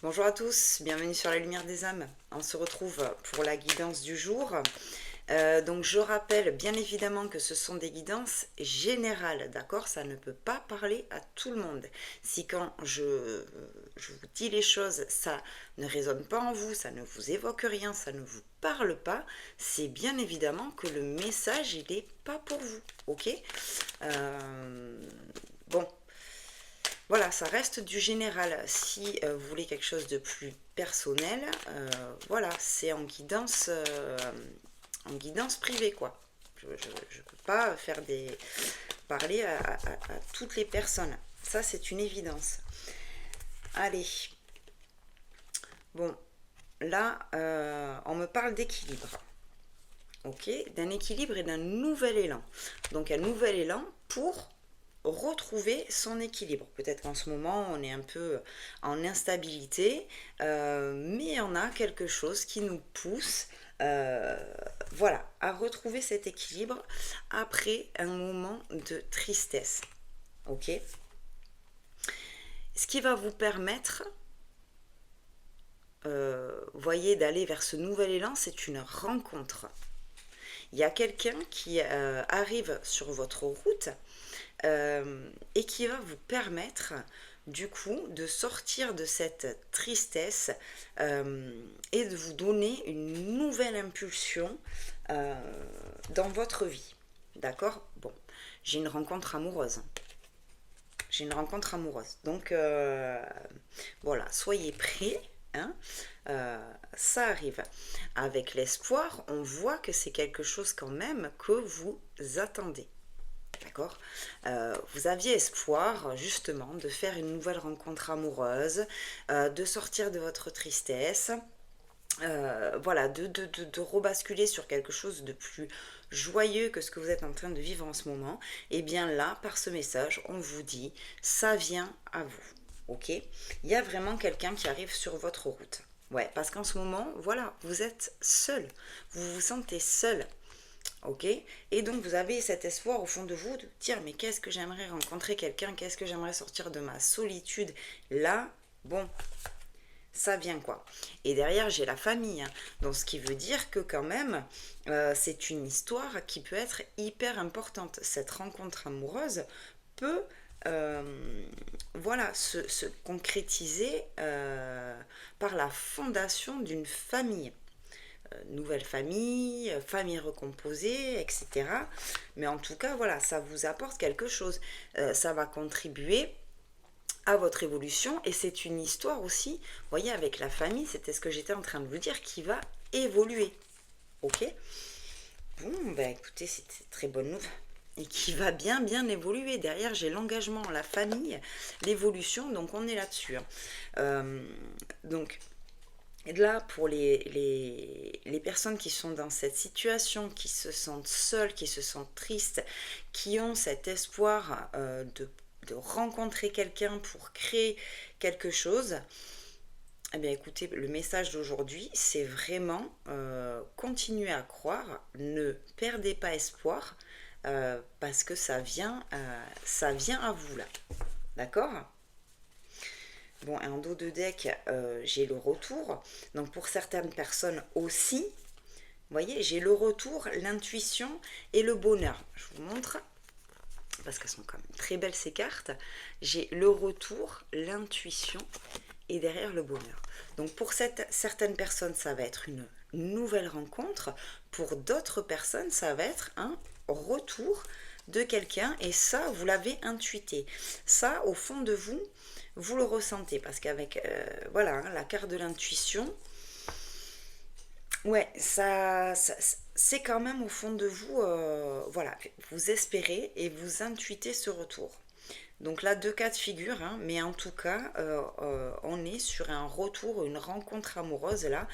Bonjour à tous, bienvenue sur la lumière des âmes. On se retrouve pour la guidance du jour. Donc je rappelle bien évidemment que ce sont des guidances générales, d'accord? Ça ne peut pas parler à tout le monde. Si quand je vous dis les choses, ça ne résonne pas en vous, ça ne vous évoque rien, ça ne vous parle pas, c'est bien évidemment que le message, il n'est pas pour vous, ok? Bon, voilà, ça reste du général. Si vous voulez quelque chose de plus personnel, voilà, c'est en guidance privée, quoi. Je ne peux pas faire parler à toutes les personnes. Ça, c'est une évidence. Allez, bon, là, on me parle d'équilibre. Ok, d'un équilibre et d'un nouvel élan. Donc un nouvel élan pour retrouver son équilibre. Peut-être qu'en ce moment, on est un peu en instabilité, mais on a quelque chose qui nous pousse, euh, voilà, à retrouver cet équilibre après un moment de tristesse. Ok. Ce qui va vous permettre, voyez, d'aller vers ce nouvel élan, c'est une rencontre. Il y a quelqu'un qui arrive sur votre route et qui va vous permettre du coup de sortir de cette tristesse et de vous donner une nouvelle impulsion euh, dans votre vie. D'accord. Bon, j'ai une rencontre amoureuse. J'ai une rencontre amoureuse. Donc voilà, soyez prêts. Hein. Ça arrive. Avec l'espoir, on voit que c'est quelque chose quand même que vous attendez. D'accord. Vous aviez espoir justement de faire une nouvelle rencontre amoureuse, de sortir de votre tristesse, voilà, de rebasculer sur quelque chose de plus joyeux que ce que vous êtes en train de vivre en ce moment. Et bien là, par ce message, on vous dit, ça vient à vous. Ok. Il y a vraiment quelqu'un qui arrive sur votre route. Ouais, parce qu'en ce moment, voilà, vous êtes seul. Vous vous sentez seul. Ok. Et donc vous avez cet espoir au fond de vous de dire mais qu'est-ce que j'aimerais rencontrer quelqu'un, qu'est-ce que j'aimerais sortir de ma solitude. Là, bon, ça vient quoi. Et derrière j'ai la famille, hein. Donc ce qui veut dire que quand même c'est une histoire qui peut être hyper importante. Cette rencontre amoureuse peut voilà, se concrétiser par la fondation d'une famille, nouvelle famille, famille recomposée, etc. Mais en tout cas, voilà, ça vous apporte quelque chose. Ça va contribuer à votre évolution et c'est une histoire aussi, vous voyez, avec la famille, c'était ce que j'étais en train de vous dire, qui va évoluer. Ok. Bon, ben écoutez, c'est très bonne nouvelle. Et qui va bien bien évoluer. Derrière, j'ai l'engagement, la famille, l'évolution, donc on est là-dessus. Hein. Donc, et là, pour les personnes qui sont dans cette situation, qui se sentent seules, qui se sentent tristes, qui ont cet espoir de rencontrer quelqu'un pour créer quelque chose, eh bien écoutez, le message d'aujourd'hui, c'est vraiment continuer à croire, ne perdez pas espoir, parce que ça vient à vous là. D'accord. Bon, et en dos de deck, j'ai le retour. Donc pour certaines personnes aussi, vous voyez, j'ai le retour, l'intuition et le bonheur. Je vous montre, parce qu'elles sont quand même très belles ces cartes. J'ai le retour, l'intuition et derrière le bonheur. Donc pour certaines personnes, ça va être une nouvelle rencontre. Pour d'autres personnes, ça va être un retour de quelqu'un et ça, vous l'avez intuité. Ça, au fond de vous, vous le ressentez parce qu'avec voilà, hein, la carte de l'intuition, ouais, c'est quand même au fond de vous, voilà, vous espérez et vous intuitez ce retour. Donc là, deux cas de figure, hein, mais en tout cas, on est sur un retour, une rencontre amoureuse là,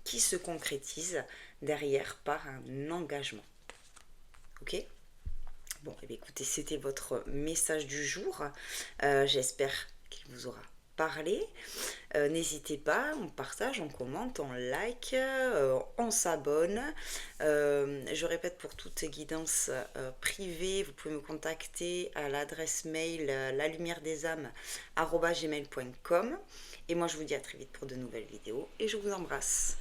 qui se concrétise derrière par un engagement. Ok. Bon, eh bien, écoutez, c'était votre message du jour. J'espère qu'il vous aura parler. N'hésitez pas, on partage, on commente, on like, on s'abonne. Je répète, pour toute guidance privée, vous pouvez me contacter à l'adresse mail lalumièredesâmes@gmail.com. Et moi je vous dis à très vite pour de nouvelles vidéos et je vous embrasse.